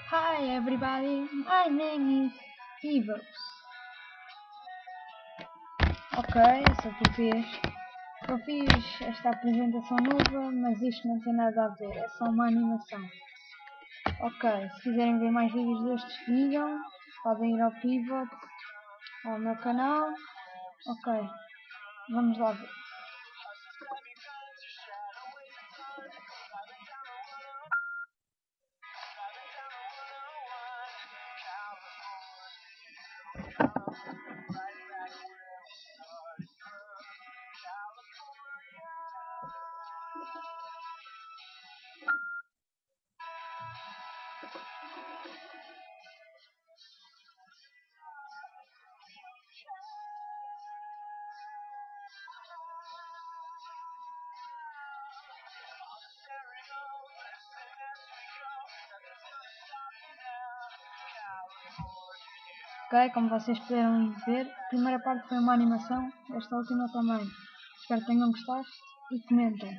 Hi everybody, my name is Ivo. Ok, eu sou português. Eu fiz esta apresentação nova, mas isto não tem nada a ver, é só uma animação. Ok, se quiserem ver mais vídeos destes, digam. Podem ir ao Pivot, ao meu canal. Ok, vamos lá ver. Ok, como vocês puderam ver, a primeira parte foi uma animação, esta última também. Espero que tenham gostado e comentem.